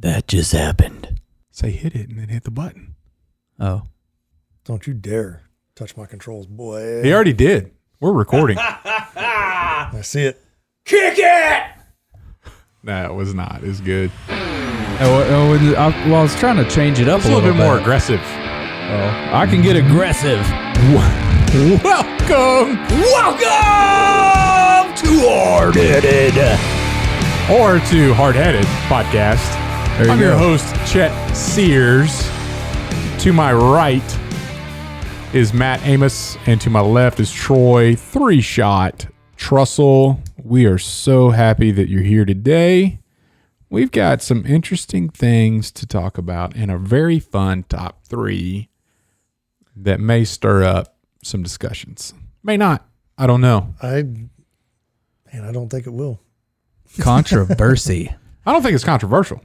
That just happened. Say hit it and then hit the button. Oh. Don't you dare touch my controls, boy. He already did. We're recording. I see it. Kick it! That was not as good. I was trying to change it up It's a little bit more aggressive. Oh, I can get aggressive. Welcome To Hardheaded. or to Hardheaded podcast. There you I'm your go. host, Chet Sears. To my right is Matt Amos, and to my left is Troy, 3-shot Trussell. We are so happy that you're here today. We've got some interesting things to talk about and a very fun top 3 that may stir up some discussions. May not. I don't know. I don't think it will. Controversy. I don't think it's controversial.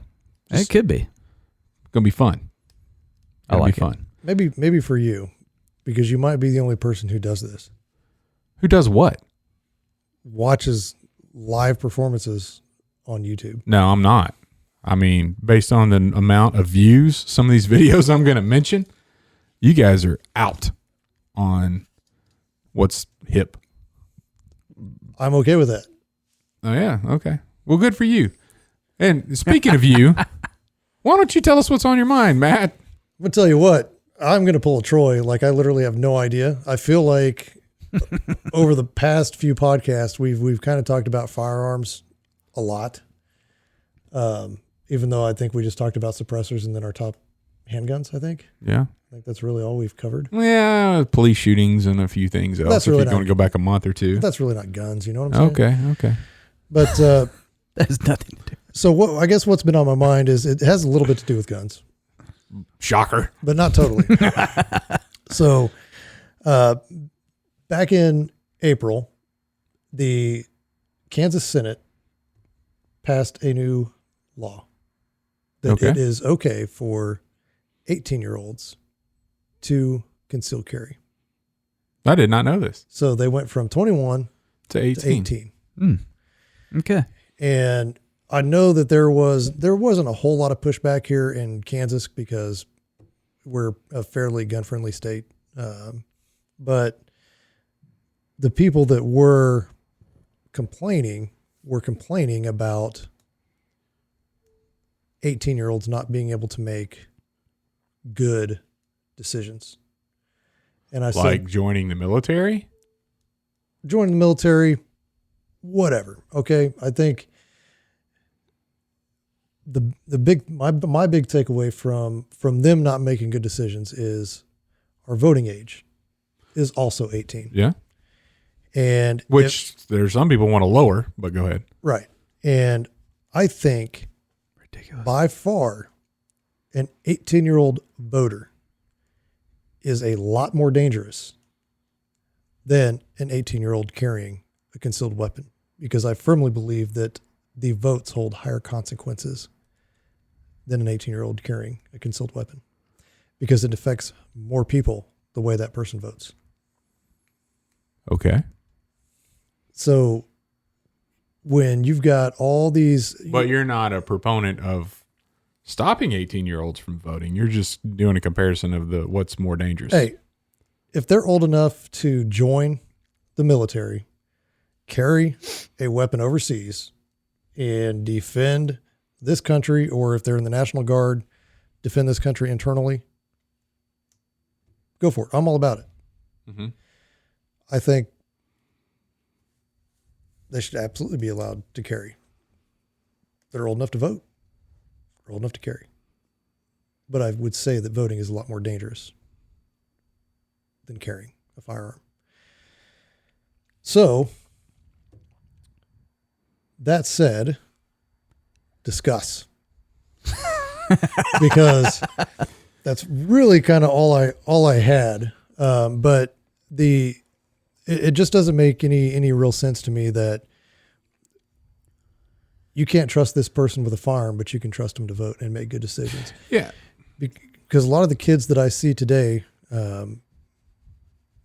It could be. Gonna be fun. I like be fun. Maybe for you, because you might be the only person who does this. Who does what? Watches live performances on YouTube. No, I'm not. I mean, based on the amount of views, some of these videos I'm going to mention, you guys are out on what's hip. I'm okay with that. Oh, yeah. Okay. Well, good for you. And speaking of you, why don't you tell us what's on your mind, Matt? I'm gonna tell you what. I'm gonna pull a Troy. Like, I literally have no idea. I feel like over the past few podcasts, we've kind of talked about firearms a lot. Even though I think we just talked about suppressors and then our top handguns. I think that's really all we've covered. Yeah, police shootings and a few things else. That's if really you're going to go back a month or two. But that's really not guns. You know what I'm saying? Okay. But That has nothing to do. so I guess what's been on my mind is it has a little bit to do with guns, Shocker. but not totally. So, back in April, the Kansas Senate passed a new law that it is okay for 18-year-olds to conceal carry. I did not know this. So they went from 21 To 18. to 18. Okay. And I know that there wasn't a whole lot of pushback here in Kansas because we're a fairly gun-friendly state. But the people that were complaining about 18-year-olds not being able to make good decisions. And I Like said, joining the military? join the military, whatever. Okay. I think my big takeaway from them not making good decisions is our voting age is also 18. Yeah. And Which there's some people want to lower, but go ahead. right. And I think Ridiculous. by far an 18-year-old voter is a lot more dangerous than an 18-year-old carrying a concealed weapon, because I firmly believe that the votes hold higher consequences than an 18-year-old carrying a concealed weapon, because it affects more people the way that person votes. Okay. So when you've got all these, But you're not a proponent of stopping 18-year-olds from voting. You're just doing a comparison of what's more dangerous. hey, if they're old enough to join the military, carry a weapon overseas, and defend this country, or if they're in the National Guard, defend this country internally, go for it. I'm all about it. Mm-hmm. I think they should absolutely be allowed to carry. They're old enough to vote, they're old enough to carry. But I would say that voting is a lot more dangerous than carrying a firearm. So, that said, discuss. Because that's really kind of all I had. But it just doesn't make any real sense to me that you can't trust this person with a firearm, but you can trust them to vote and make good decisions. Yeah. Because a lot of the kids that I see today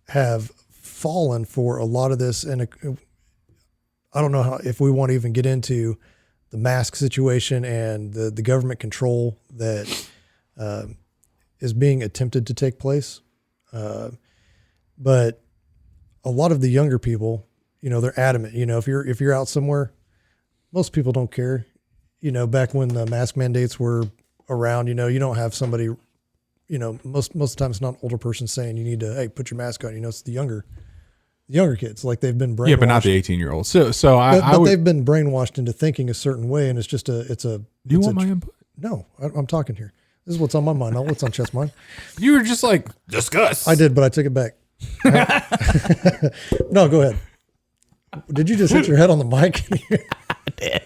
have fallen for a lot of this. And I don't know if we want to even get into mask situation and the government control that is being attempted to take place. But a lot of the younger people, they're adamant. If you're out somewhere, most people don't care. Back when the mask mandates were around, you don't have somebody, most of the time it's not an older person saying you need to, hey, put your mask on. It's the younger kids, like they've been brainwashed. Yeah, but not the 18-year-olds. So but they've been brainwashed into thinking a certain way, and it's just Do you want my input? No, I'm talking here. This is what's on my mind, not what's on Chet's mind. You were just like, discuss. I did, but I took it back. No, go ahead. Did you just hit your head on the mic? I did.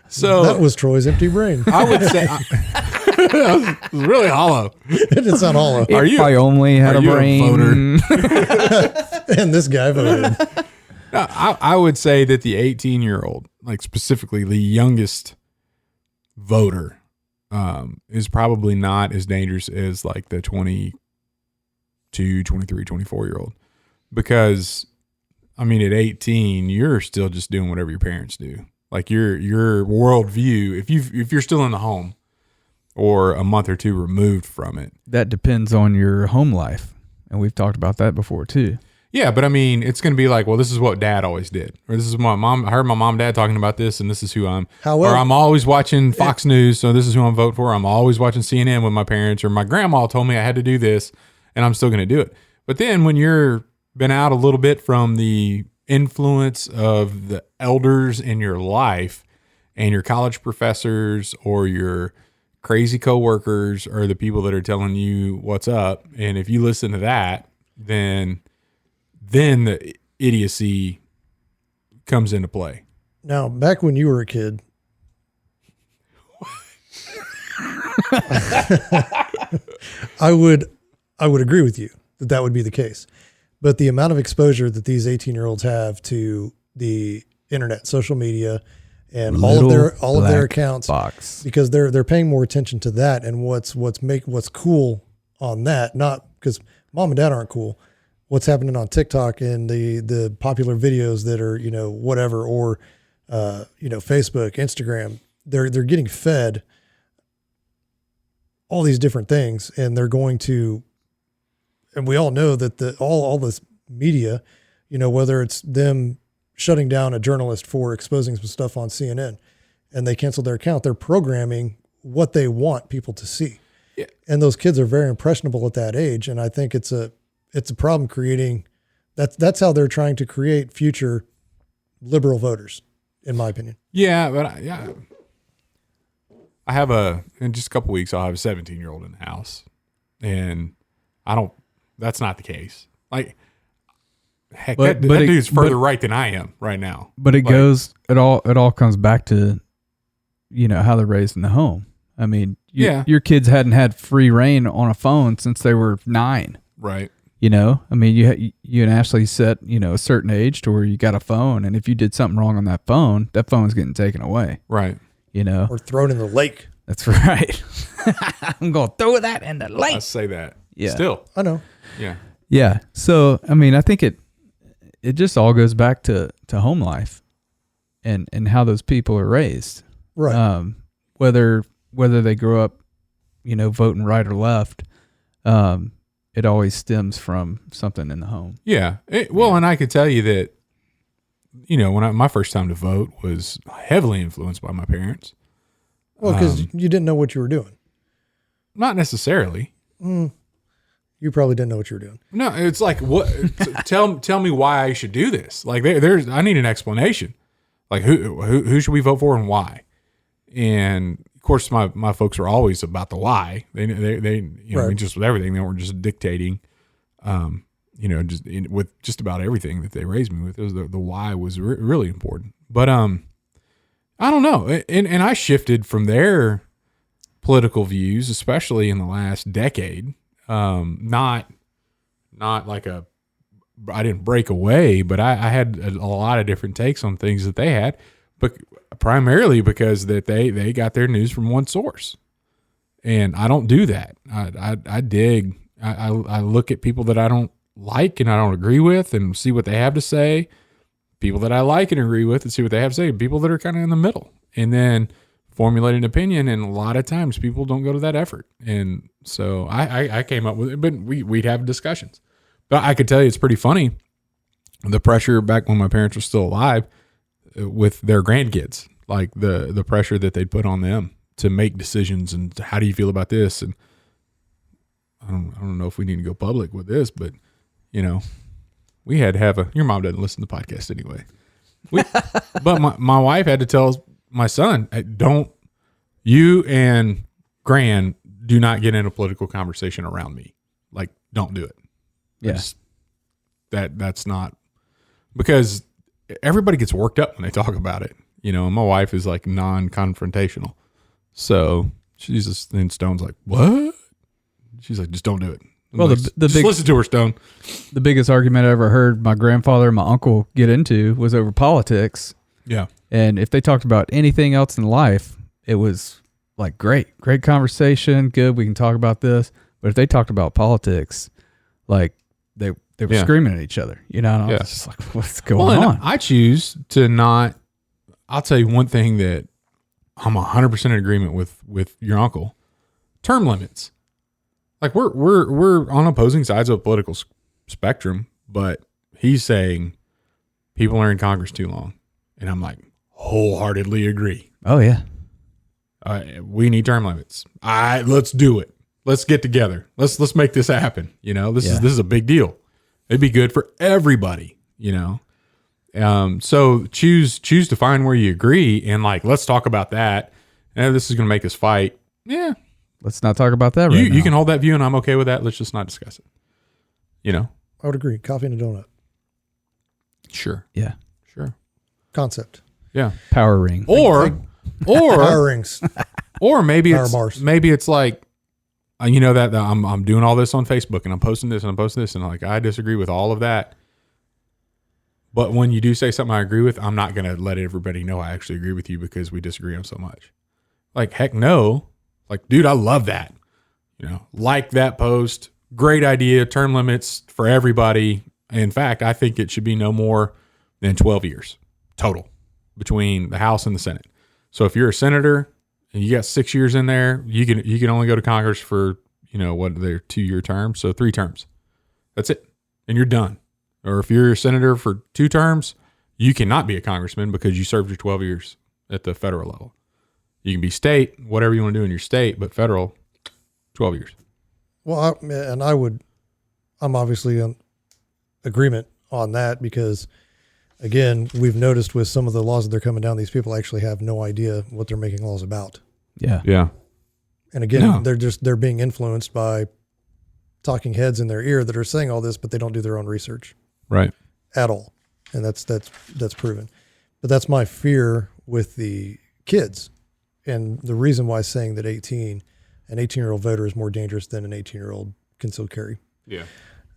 So that was Troy's empty brain. I would say it was really hollow. It didn't sound hollow. If I only had a brain. And this guy voted. No, I would say that the 18-year-old, like specifically the youngest voter, is probably not as dangerous as like the 22, 23, 24-year-old. Because, I mean, at 18, you're still just doing whatever your parents do. Like your worldview, if you're still in the home or a month or two removed from it. That depends on your home life. And we've talked about that before too. Yeah, but I mean, it's going to be like, well, this is what dad always did. Or this is my mom. I heard my mom and dad talking about this, and this is who I'm. However, or I'm always watching Fox News, so this is who I'm voting for. I'm always watching CNN with my parents, or my grandma told me I had to do this, and I'm still going to do it. But then when you're been out a little bit from the influence of the elders in your life and your college professors or your crazy coworkers or the people that are telling you what's up, and if you listen to that, then the idiocy comes into play. Now, back when you were a kid, I would agree with you that would be the case. But the amount of exposure that these 18-year-olds have to the internet, social media, and all of their accounts, because they're paying more attention to that and what's cool on that, not because mom and dad aren't cool. What's happening on TikTok and the popular videos that are, whatever, or, Facebook, Instagram, they're getting fed all these different things, and they're going to, and we all know that all this media, whether it's them shutting down a journalist for exposing some stuff on CNN and they canceled their account, they're programming what they want people to see. Yeah. And those kids are very impressionable at that age. And I think it's a problem creating that's how they're trying to create future liberal voters, in my opinion. Yeah, but I have in just a couple weeks, I'll have a 17-year-old in the house, and that's not the case. Like, heck, that dude's further right than I am right now. But it all comes back to, how they're raised in the home. I mean, your kids hadn't had free reign on a phone since they were 9. Right. I mean, you and Ashley set, a certain age to where you got a phone, and if you did something wrong on that phone's getting taken away. Right. Or thrown in the lake. That's right. I'm going to throw that in the lake. I say that. Yeah. Still. I know. Yeah. Yeah. So, I mean, I think it just all goes back to home life and how those people are raised. Right. Whether they grow up, voting right or left, it always stems from something in the home. Yeah. And I could tell you that, when my first time to vote was heavily influenced by my parents. Well, because you didn't know what you were doing. Not necessarily. You probably didn't know what you were doing. No, it's like, what? tell me why I should do this. Like, I need an explanation. Like, who should we vote for and why? And of course, my folks were always about the why. They Right. just with everything. They weren't just dictating. With just about everything that they raised me with. It was the why was really important. But I don't know, and I shifted from their political views, especially in the last decade. Not like I didn't break away, but I had a lot of different takes on things that they had, but primarily because that they got their news from one source, and I don't do that. I dig. I look at people that I don't like and I don't agree with and see what they have to say, people that I like and agree with and see what they have to say, people that are kind of in the middle, and then formulate an opinion. And a lot of times people don't go to that effort. And so I came up with it, but we'd have discussions. But I could tell you it's pretty funny, the pressure back when my parents were still alive with their grandkids, like the pressure that they'd put on them to make decisions. And how do you feel about this? And I don't know if we need to go public with this, but we had to have your mom doesn't listen to the podcast anyway. But my wife had to tell my son, hey, don't, you and Gran do not get in a political conversation around me. Like, don't do it. Yes. That's not, because everybody gets worked up when they talk about it, and my wife is like non-confrontational. So she's just, and Stone's like, what? She's like, just don't do it. Well, like, listen to her, Stone. The biggest argument I ever heard my grandfather and my uncle get into was over politics. Yeah. And if they talked about anything else in life, it was like, great conversation. Good. We can talk about this. But if they talked about politics, like they were screaming at each other, and I was just like, what's going on? I choose to not, I'll tell you one thing that I'm 100% in agreement with your uncle. Term limits. Like we're on opposing sides of a political spectrum, but he's saying people are in Congress too long. And I'm like, wholeheartedly agree. Oh yeah. We need term limits. Let's do it. Let's get together. Let's make this happen. This is a big deal. It'd be good for everybody, So choose to find where you agree, and like, let's talk about that. And this is going to make us fight. Yeah. Let's not talk about that right now. You can hold that view, and I'm okay with that. Let's just not discuss it. I would agree. Coffee and a donut. Sure. Yeah. Sure. Concept. Yeah. Power ring. Or power rings. Or maybe power it's bars. Maybe it's like, that I'm doing all this on Facebook, and I'm posting this and I'm posting this, and like, I disagree with all of that. But when you do say something I agree with, I'm not going to let everybody know I actually agree with you because we disagree on so much. Like, heck no. Like, dude, I love that. Like that post. Great idea. Term limits for everybody. In fact, I think it should be no more than 12 years total between the House and the Senate. So if you're a senator and you got 6 years in there, you can only go to Congress for, what their 2-year terms. So 3 terms. That's it. And you're done. Or if you're a senator for 2 terms, you cannot be a congressman because you served your 12 years at the federal level. You can be state, whatever you want to do in your state, but federal, 12 years. Well, I'm obviously in agreement on that because, again, we've noticed with some of the laws that they're coming down, these people actually have no idea what they're making laws about. Yeah. Yeah. And again, they're being influenced by talking heads in their ear that are saying all this, but they don't do their own research. Right. At all. And that's proven. But that's my fear with the kids. And the reason why saying that an 18-year-old voter is more dangerous than an 18-year-old concealed carry. Yeah.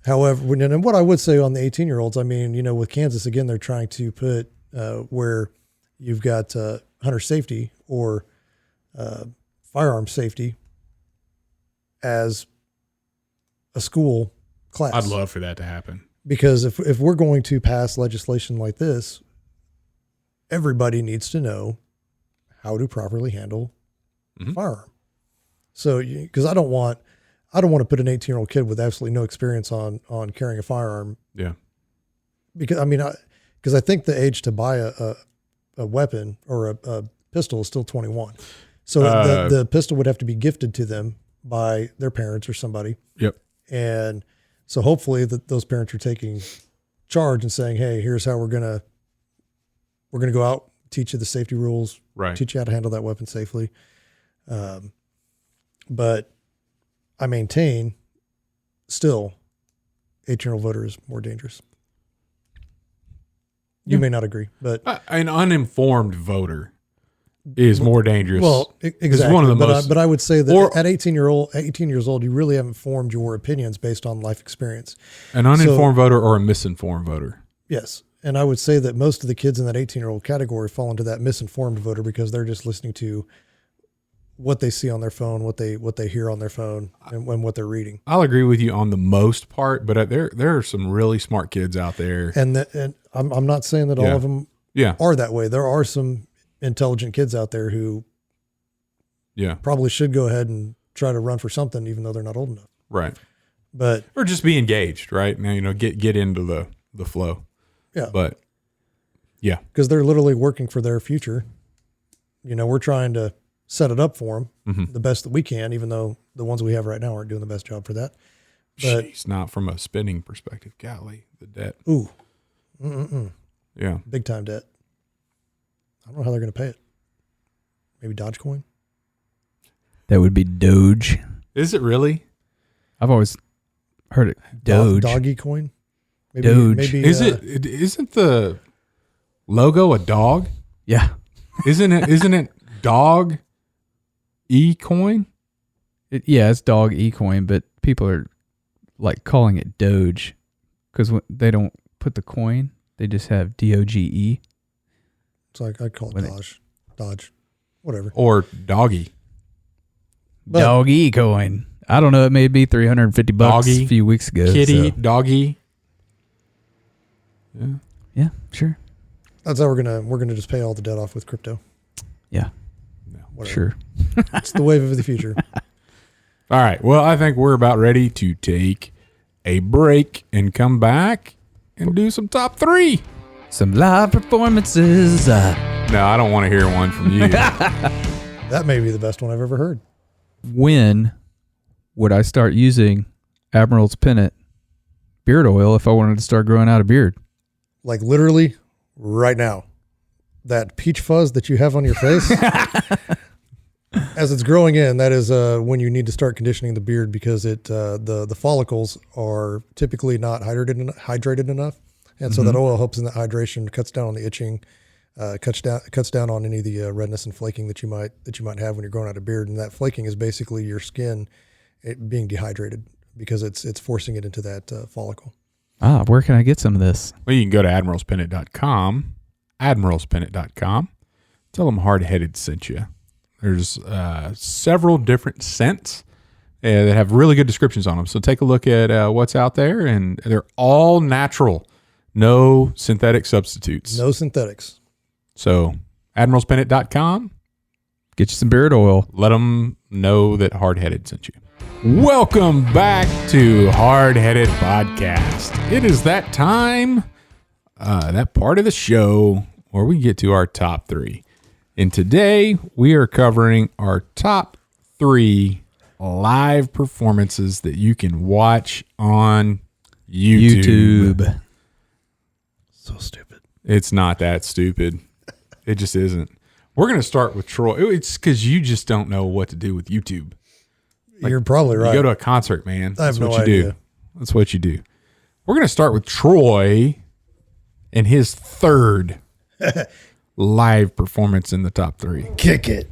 However, and what I would say on the 18-year-olds, with Kansas, again, they're trying to put where you've got hunter safety or firearm safety as a school class. I'd love for that to happen. Because if we're going to pass legislation like this, everybody needs to know how to properly handle a firearm. So, because I don't want to put an 18-year-old kid with absolutely no experience on carrying a firearm. Yeah. Because I think the age to buy a weapon or a pistol is still 21. So the pistol would have to be gifted to them by their parents or somebody. Yep. And so hopefully those parents are taking charge and saying, hey, here's how we're going to go out, teach you the safety rules, right, teach you how to handle that weapon safely. But I maintain still 18-year-old voter is more dangerous. You may not agree, but an uninformed voter is more dangerous. Well, exactly. It's one of the most, but I would say that at 18 years old, you really haven't formed your opinions based on life experience. An uninformed voter or a misinformed voter. Yes. And I would say that most of the kids in that 18-year-old category fall into that misinformed voter because they're just listening to what they see on their phone, what they hear on their phone, and what they're reading. I'll agree with you on the most part, but there are some really smart kids out there. And I'm not saying that all of them are that way. There are some intelligent kids out there who probably should go ahead and try to run for something, even though they're not old enough. Right. But or just be engaged, right? Now, get into the flow. Yeah. But yeah, because they're literally working for their future. We're trying to set it up for them the best that we can, even though the ones we have right now aren't doing the best job for that. But jeez, not from a spending perspective. Golly, the debt. Ooh. Yeah. Big time debt. I don't know how they're going to pay it. Maybe Dogecoin? That would be Doge. Is it really? I've always heard it. Doge. Doggy coin? Maybe, Doge. Maybe, isn't the logo a dog? Yeah. Isn't it dog e-coin? It's dog e-coin, but people are like calling it Doge because they don't put the coin. They just have DOGE. It's like I call it Dodge, whatever. Or doggy. Dog e-coin. I don't know. It may be $350 doggy, a few weeks ago. Kitty, doggy. Yeah. Yeah, sure. That's how we're gonna just pay all the debt off with crypto. Yeah. Whatever. Sure. It's the wave of the future. All right. Well, I think we're about ready to take a break and come back and do some top 3. Some live performances. No, I don't want to hear one from you. That may be the best one I've ever heard. When would I start using Admiral's Pennant beard oil if I wanted to start growing out a beard? Like literally right now. That peach fuzz that you have on your face, as it's growing in, that is when you need to start conditioning the beard because the follicles are typically not hydrated enough, and so that oil helps in that hydration, cuts down on the itching, cuts down on any of the redness and flaking that you might have when you're growing out a beard, and that flaking is basically your skin being dehydrated because it's forcing it into that follicle. Where can I get some of this? Well, you can go to admiralspennant.com. admiralspennant.com. Tell them Hardheaded sent you. There's several different scents that have really good descriptions on them. So take a look at what's out there, and they're all natural. No synthetic substitutes. No synthetics. So admiralspennant.com. Get you some beard oil. Let them know that Hardheaded sent you. Welcome back to Hardheaded Podcast. It is that time. That part of the show where we get to our top 3. And today we are covering our top 3 live performances that you can watch on YouTube. So stupid. It's not that stupid. It just isn't. We're going to start with Troy. It's because you just don't know what to do with YouTube. You're probably right. You go to a concert, man. I have That's no what you idea. do. That's what you do. We're going to start with Troy and his 3rd live performance in the top 3. Kick it.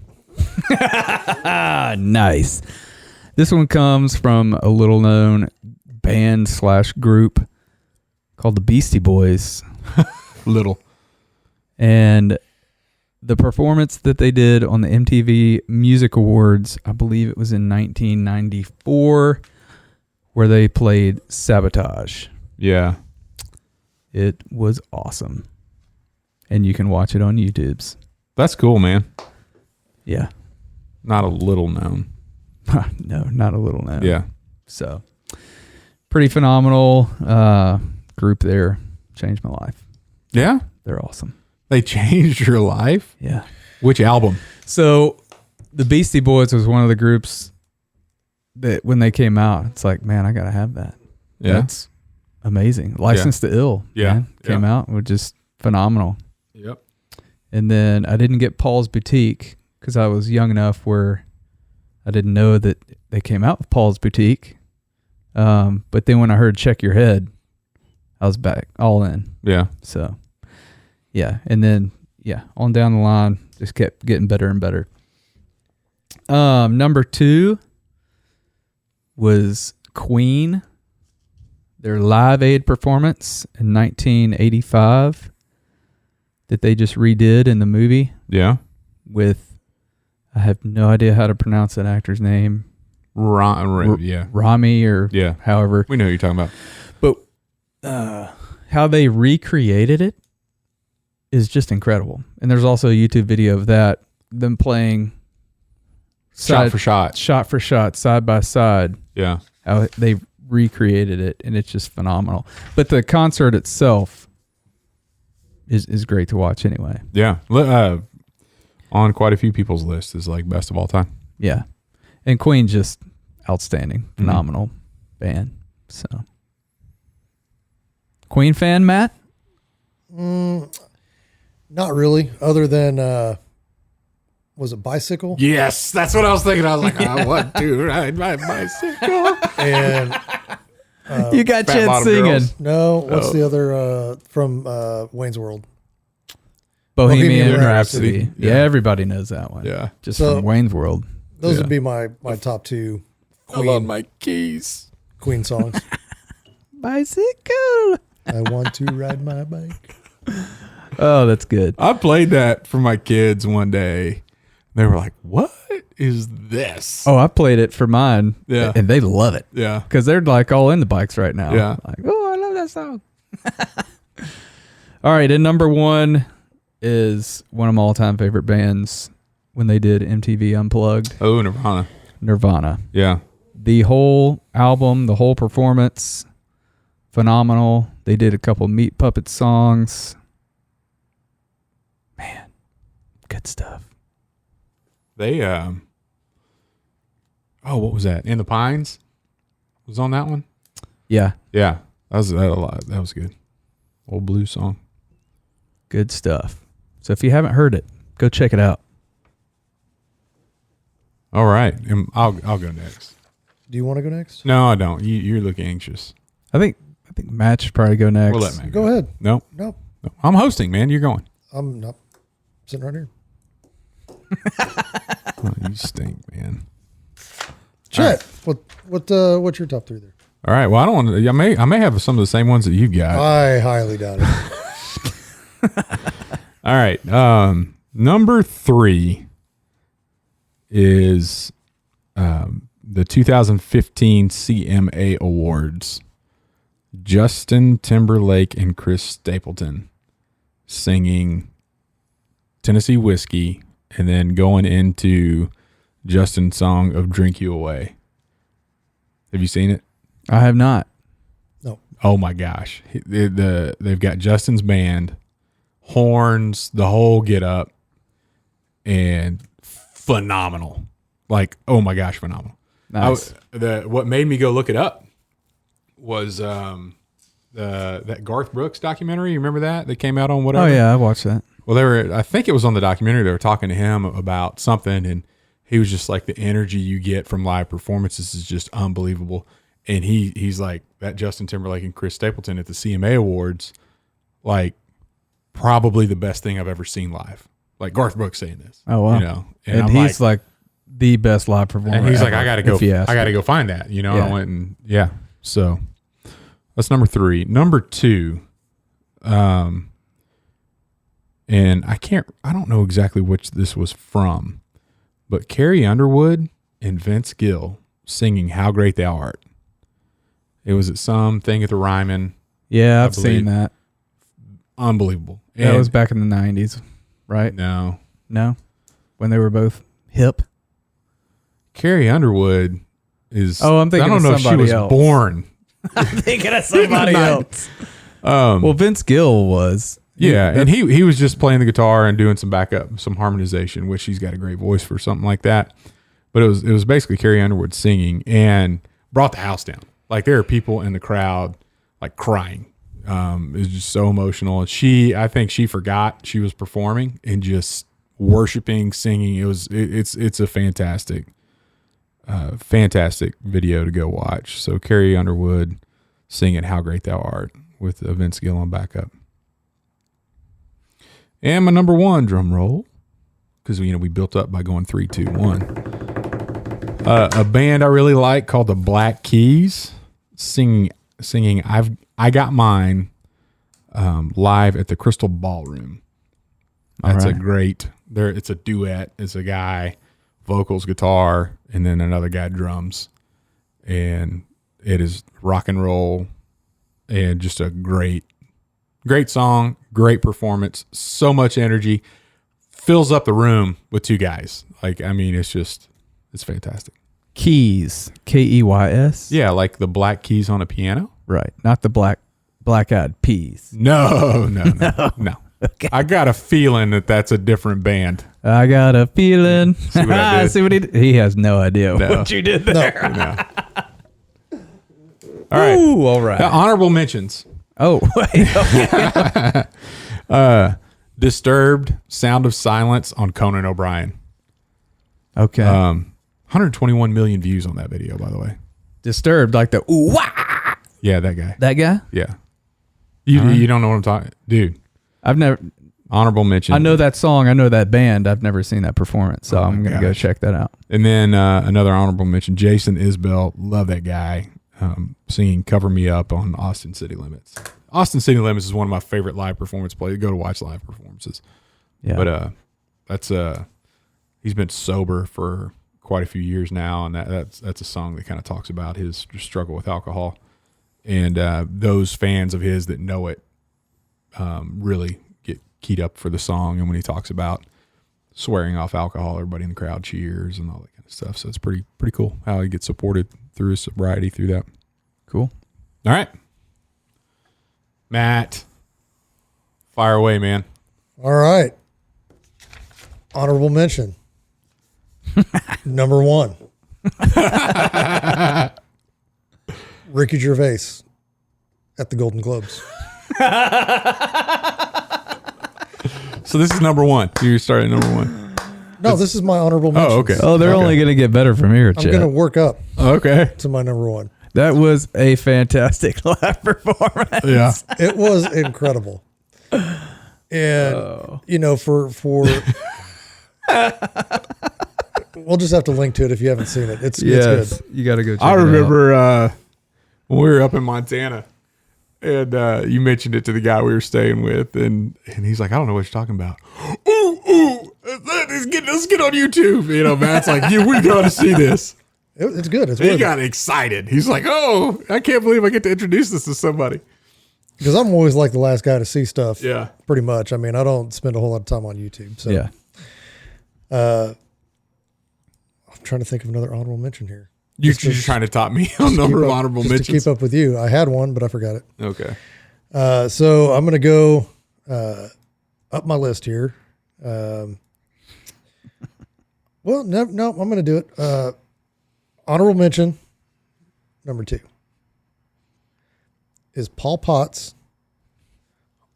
Nice. This one comes from a little known band / group called the Beastie Boys. Little. And the performance that they did on the MTV Music Awards, I believe it was in 1994, where they played Sabotage. Yeah. It was awesome. And you can watch it on YouTube's. That's cool, man. Yeah. Not a little known. No, not a little known. Yeah. So, pretty phenomenal group there. Changed my life. Yeah? They're awesome. They changed your life? Yeah. Which album? So, the Beastie Boys was one of the groups that when they came out, it's like, man, I got to have that. Yeah. That's amazing. License to Ill. Yeah. Man, came out, was just phenomenal. Yep. And then I didn't get Paul's Boutique because I was young enough where I didn't know that they came out with Paul's Boutique. But then when I heard Check Your Head, I was back all in. Yeah. So, yeah. And then, yeah, on down the line, just kept getting better and better. Number 2 was Queen. Their Live Aid performance in 1985 that they just redid in the movie Yeah. with I have no idea how to pronounce that actor's name. Yeah. Rami or Yeah. however. We know who you're talking about. But how they recreated it is just incredible. And there's also a YouTube video of that, them playing Shot for shot, side by side. Yeah. How they recreated it, and it's just phenomenal. But the concert itself is great to watch anyway. Yeah. On quite a few people's list is like best of all time. Yeah. And Queen just outstanding, phenomenal band. So Queen fan, Matt? Not really, other than was it Bicycle? Yes, that's what I was thinking. I was like, I want to ride my bicycle. And you got Fat Chet Bottom singing. what's Girls. the other from Wayne's World? Bohemian Bohemian Rhapsody. Rhapsody. Yeah, everybody knows that one. Yeah. Just So- from Wayne's World. Those would be my top two my keys. Queen songs. Bicycle. I want to ride my bike. Oh, that's good. I played that for my kids one day. They were like, "What is this?" Oh, I played it for mine. Yeah. And they love it. Yeah. Because they're like all in the bikes right now. Yeah. Like, oh, I love that song. All right. And number one is one of my all-time favorite bands when they did MTV Unplugged. Oh, Nirvana. Nirvana. Yeah. The whole album, the whole performance, phenomenal. They did a couple Meat Puppet songs. Man, good stuff. They what was that? In the Pines was on that one. Yeah, Yeah, that was a lot. That was good. Old blues song. good stuff. So if you haven't heard it, go check it out. All right, I'll go next. Do you want to go next? No, I don't. You're looking anxious. I think Matt should probably go next. We'll let Matt Go ahead. No, No, I'm hosting, man. You're going. I'm not sitting right here. Oh, you stink, man. Chet, what's your top three there? All right. Well, I don't want to. I may have some of the same ones that you've got. I highly doubt it. All right. Number 3 is the 2015 CMA Awards. Justin Timberlake and Chris Stapleton singing Tennessee Whiskey and then going into Justin's song of Drink You Away. Have you seen it? I have not. No. Oh my gosh. They've got Justin's band, horns, the whole get up, and phenomenal. Like, oh my gosh, phenomenal. Nice. What made me go look it up was that Garth Brooks documentary. You remember that came out on whatever? Oh yeah, I watched that. Well, I think it was on the documentary. They were talking to him about something, and he was just like, the energy you get from live performances is just unbelievable. And he's like, that Justin Timberlake and Chris Stapleton at the CMA Awards, like probably the best thing I've ever seen live. Like Garth Brooks saying this. Oh wow. You know, and I'm he's like the best live performer. and he's like, ever, I gotta go. if you ask I gotta him. go find that. You know, Yeah. I went and So that's number 3. Number 2, and I don't know exactly which this was from, but Carrie Underwood and Vince Gill singing "How Great Thou Art." It was at some thing at the Ryman. Yeah, I I've seen believe. that. Unbelievable. That was back in the 90s, right? No. When they were both hip. Carrie Underwood is. Oh, I'm thinking I don't of know if she somebody was else. born. I'm thinking of somebody else. Um, Well, Vince Gill was. Yeah, and he was just playing the guitar and doing some backup, some harmonization, which he's got a great voice for something like that. But it was basically Carrie Underwood singing and brought the house down. Like there are people in the crowd like crying. It was just so emotional. And I think she forgot she was performing and just worshiping, singing. It's a fantastic video to go watch. So Carrie Underwood singing "How Great Thou Art" with Vince Gill on backup. And my number 1, drum roll, because we built up by going 3, 2, 1. A band I really like called the Black Keys singing I Got Mine live at the Crystal Ballroom. That's All right. it's a duet. It's a guy vocals, guitar, and then another guy drums. And it is rock and roll and just a great song, great performance, so much energy, fills up the room with two guys. Like, I mean, it's fantastic. Keys, Keys. Yeah, like the black keys on a piano. Right. Not the black-eyed peas. No. Okay. I got a feeling that's a different band. I got a feeling. See what I did? See what he did? He has no idea what you did there. No. All right. Ooh, all right. Honorable mentions. Oh, wait. Okay. Disturbed, Sound of Silence on Conan O'Brien. Okay. 121 million views on that video, by the way. Disturbed, like the ooh, wah. Yeah, that guy. That guy? Yeah. You don't know what I'm talking, dude. I've never. Honorable mention. I know that song. I know that band. I've never seen that performance, so I'm gonna go check that out. And then another honorable mention: Jason Isbell. Love that guy. Singing "Cover Me Up" on Austin City Limits. Austin City Limits is one of my favorite live performance plays. Go to watch live performances. Yeah. But that's he's been sober for quite a few years now, and that's a song that kind of talks about his struggle with alcohol. And those fans of his that know it really get keyed up for the song. And when he talks about swearing off alcohol, everybody in the crowd cheers and all that kind of stuff. So it's pretty cool how he gets supported through his sobriety through that. Cool. All right. Matt, fire away, man. All right. Honorable mention. Number 1. Ricky Gervais at the Golden Globes. So this is number 1. You started number 1. No, this is my honorable mention. Oh, okay. Oh, they're only going to get better from here, I'm Chet. going to work up Okay. to my number 1. That was a fantastic live performance. Yeah. It was incredible. And, for we'll just have to link to it if you haven't seen it. It's good. You got to go check I it out. remember when we were up in Montana, and you mentioned it to the guy we were staying with, and he's like, I don't know what you're talking about. Ooh, let's get on YouTube. Matt's like, we got to see this. It's good. He got excited. He's like, oh, I can't believe I get to introduce this to somebody. Because I'm always like the last guy to see stuff. Yeah. Pretty much. I mean, I don't spend a whole lot of time on YouTube. So Yeah. I'm trying to think of another honorable mention here. You're just trying to top me on number of honorable mentions. To keep up with you. I had one, but I forgot it. Okay. So I'm going to go up my list here. Well, no, I'm going to do it. Honorable mention number 2 is Paul Potts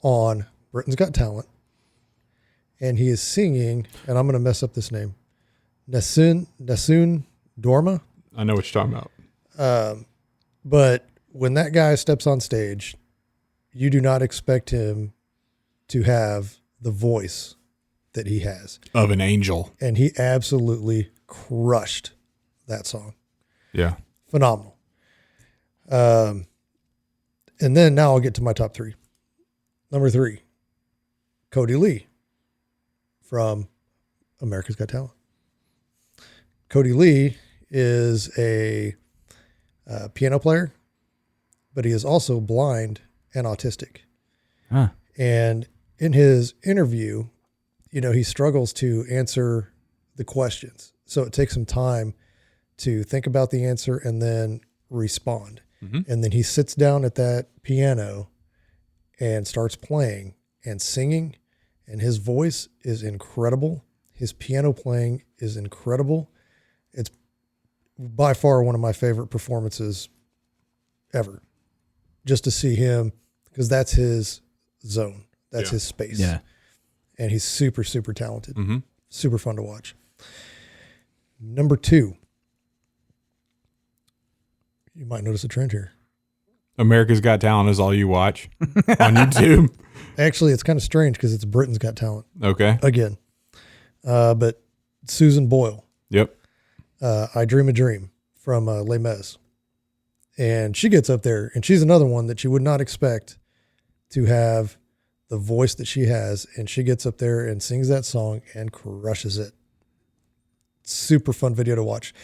on Britain's Got Talent. And he is singing, and I'm going to mess up this name, Nasun Dorma. I know what you're talking about. But when that guy steps on stage, you do not expect him to have the voice that he has. Of an angel. And he absolutely crushed that song. Yeah. Phenomenal. And then now I'll get to my top 3. Number 3, Cody Lee from America's Got Talent. Cody Lee is a piano player, but he is also blind and autistic. Huh. And in his interview, he struggles to answer the questions. So it takes some time to think about the answer and then respond. Mm-hmm. And then he sits down at that piano and starts playing and singing. And his voice is incredible. His piano playing is incredible. It's by far one of my favorite performances ever. Just to see him, because that's his zone. That's his space. Yeah. And he's super, super talented. Mm-hmm. Super fun to watch. Number 2. You might notice a trend here. America's Got Talent is all you watch on YouTube. Actually, it's kind of strange because it's Britain's Got Talent. Okay. Again. But Susan Boyle. Yep. I Dream a Dream from Les Mis. And she gets up there, and she's another one that you would not expect to have the voice that she has. And she gets up there and sings that song and crushes it. super fun video to watch.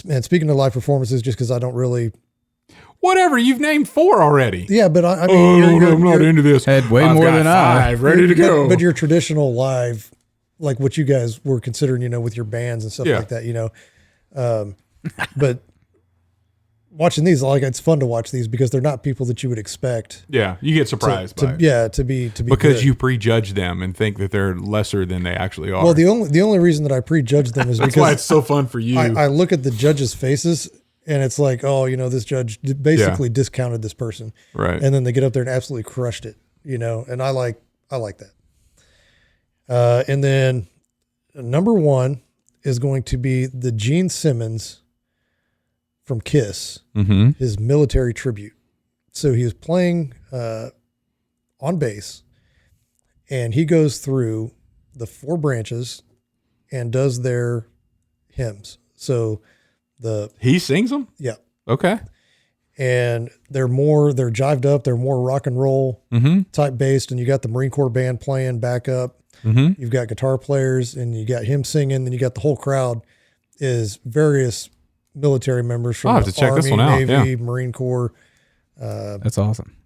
And speaking of live performances, just because I don't really. Whatever, you've named 4 already. Yeah, but I mean, I'm not into this. Had way I've more got than 5 ready to go. But your traditional live, like what you guys were considering, with your bands and stuff like that, but watching these, like, it's fun to watch these because they're not people that you would expect. Yeah, you get surprised by it. Yeah, to be because good. you prejudge them and think that they're lesser than they actually are. Well, the only reason that I prejudge them is That's because why it's so fun for you. I look at the judges' faces and it's like, oh, this judge basically discounted this person, right? And then they get up there and absolutely crushed it, and I like that. And then number 1 is going to be the Gene Simmons from Kiss, his military tribute. So he was playing on bass, and he goes through the 4 branches and does their hymns. So he sings them? Yeah. Okay. And they're jived up. They're more rock and roll type based. And you got the Marine Corps band playing backup. You've got guitar players and you got him singing. Then you got the whole crowd is various military members from I'll have to check Army, this one out. Navy, Marine Corps. That's awesome.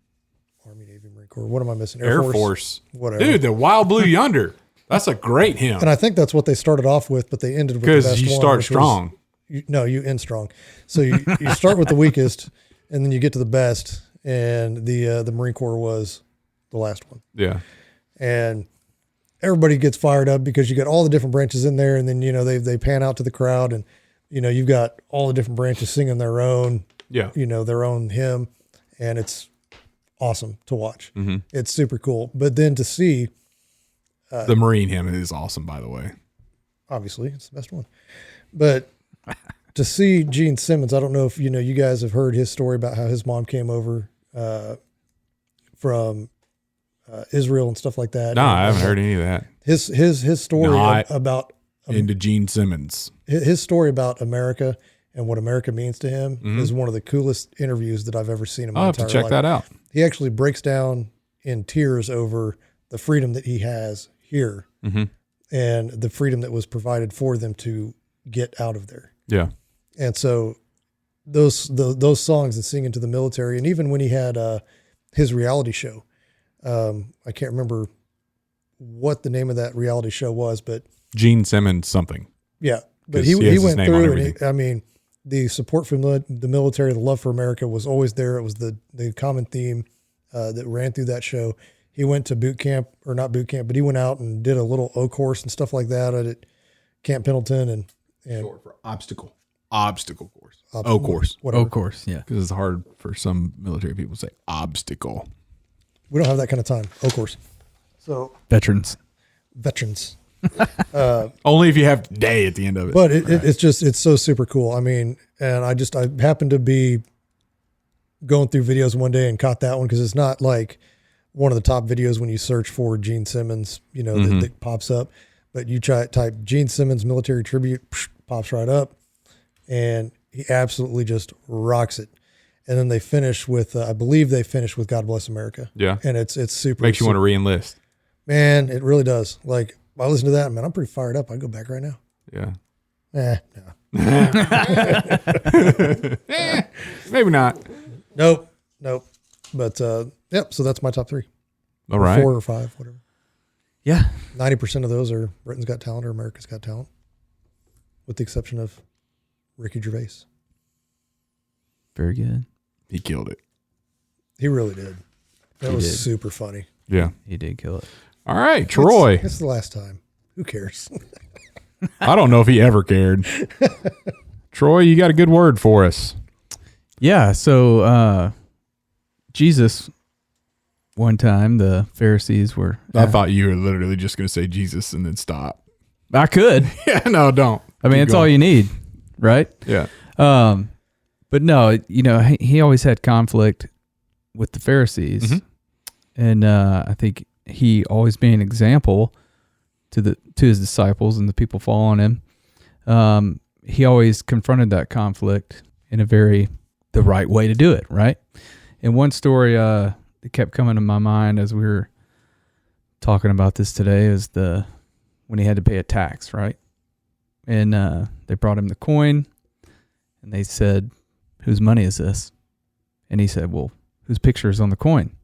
Army, Navy, Marine Corps. What am I missing? Air Force. Whatever. Dude, the Wild Blue Yonder. That's a great hymn. And I think that's what they started off with, but they ended with the best one. Because you start strong. You end strong. So you start with the weakest, and then you get to the best. And the Marine Corps was the last one. Yeah. And everybody gets fired up because you got all the different branches in there, and then they pan out to the crowd, and you've got all the different branches singing their own their own hymn, and it's awesome to watch. It's super cool. But then to see the Marine hymn is awesome, by the way. Obviously, it's the best one. But to see Gene Simmons, I don't know if you guys have heard his story about how his mom came over from Israel and stuff like that. No, I haven't heard any of that. His story about into Gene Simmons. His story about America and what America means to him is one of the coolest interviews that I've ever seen in my entire life. I'll have to check that out. He actually breaks down in tears over the freedom that he has here and the freedom that was provided for them to get out of there. Yeah. And so those songs and singing to the military, and even when he had his reality show, I can't remember what the name of that reality show was, but Gene Simmons something. Yeah, but he went through, and the support from the military, the love for America was always there. It was the common theme that ran through that show. He went to boot camp, or not boot camp, but he went out and did a little O course and stuff like that at Camp Pendleton, and short for obstacle course. O course. Whatever. O course, yeah. Because it's hard for some military people to say obstacle. We don't have that kind of time. O course. So veterans. Only if you have day at the end of it. But it's so super cool. I mean, and I happened to be going through videos one day and caught that one because it's not like one of the top videos when you search for Gene Simmons, that pops up. But you type Gene Simmons military tribute, pops right up, and he absolutely just rocks it. And then they finish with, I believe they finish with "God Bless America." Yeah, and it's super. Makes you want to re-enlist. Man, it really does. Like, I listen to that, man, I'm pretty fired up. I'd go back right now. Yeah. No. Maybe not. Nope. But yep. So that's my top 3. All right. 4 or 5, whatever. Yeah. 90% of those are Britain's Got Talent or America's Got Talent, with the exception of Ricky Gervais. Very good. He killed it. He really did. That was super funny. Yeah. He did kill it. All right, Troy. It's the last time. Who cares? I don't know if he ever cared. Troy, you got a good word for us. Yeah. So, Jesus, one time the Pharisees were. I thought you were literally just going to say Jesus and then stop. I could. Yeah, no, don't. I mean, it's all you need, right? Yeah. But no, he always had conflict with the Pharisees. And I think he always being an example to his disciples and the people following him. He always confronted that conflict in the right way to do it, right? And one story that kept coming to my mind as we were talking about this today is when he had to pay a tax, right? And they brought him the coin, and they said, "Whose money is this?" And he said, "Well, whose picture is on the coin?"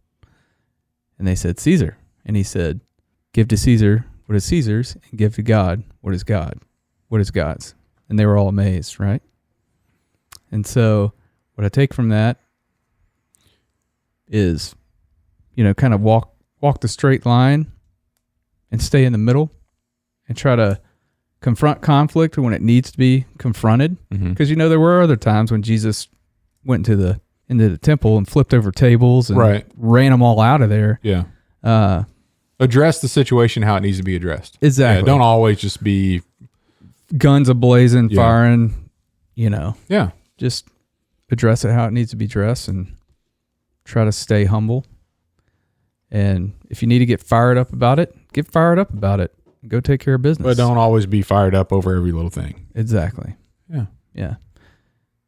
And they said, "Caesar." And he said, "Give to Caesar what is Caesar's, and give to God what is God's." And they were all amazed, right? And so what I take from that is, kind of walk the straight line and stay in the middle and try to confront conflict when it needs to be confronted. Because, there were other times when Jesus went into the temple and flipped over tables and ran them all out of there. Yeah. Address the situation how it needs to be addressed. Exactly. Yeah, don't always just be guns a-blazing, firing, Yeah. Just address it how it needs to be addressed and try to stay humble. And if you need to get fired up about it, get fired up about it. Go take care of business. But don't always be fired up over every little thing. Exactly. Yeah. Yeah.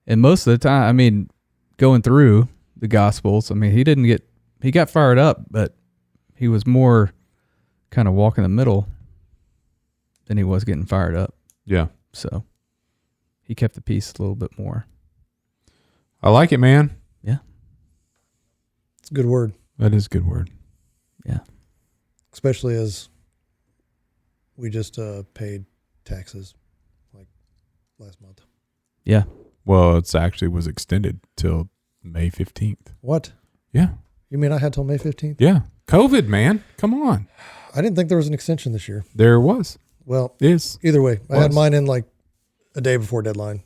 And most of the time, going through the Gospels, he got fired up, but he was more kind of walking the middle than he was getting fired up. Yeah. So he kept the peace a little bit more. I like it, man. Yeah. It's a good word. That is a good word. Yeah. Especially as we just paid taxes like last month. Yeah. Well, it's actually was extended till May 15th. What? Yeah. You mean I had till May 15th? Yeah. COVID, man. Come on. I didn't think there was an extension this year. There was. Well, Is. either way, I had mine in like a day before deadline,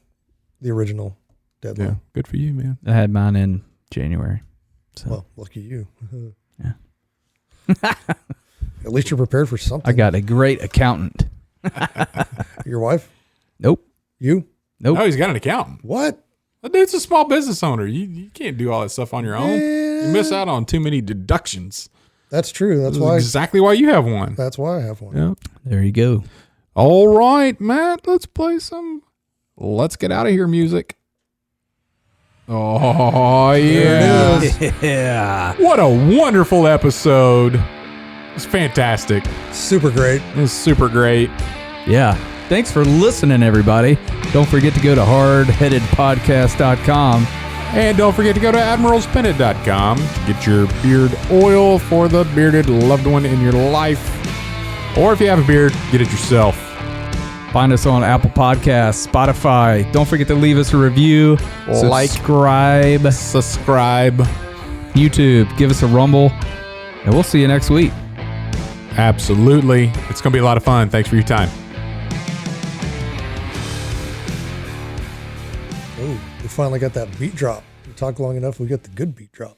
the original deadline. Yeah. Good for you, man. I had mine in January. So. Well, lucky you. Yeah. At least you're prepared for something. I got a great accountant. Your wife? Nope. You? Nope. Oh, he's got an accountant. What? That dude's a small business owner. You can't do all that stuff on your own. You miss out on too many deductions. That's true. That's This is why. exactly why you have one. That's why I have one. Yep. There you go. All right, Matt. Let's play some Let's Get Out of Here music. Oh, yeah. There it is. Yeah. What a wonderful episode. It's fantastic. Super great. It's super great. Yeah. Thanks for listening, everybody. Don't forget to go to hardheadedpodcast.com. And don't forget to go to admiralspennant.com to get your beard oil for the bearded loved one in your life. Or if you have a beard, get it yourself. Find us on Apple Podcasts, Spotify. Don't forget to leave us a review. Like. Subscribe. YouTube. Give us a rumble. And we'll see you next week. Absolutely. It's going to be a lot of fun. Thanks for your time. Oh, we finally got that beat drop. We talk long enough, we get the good beat drop.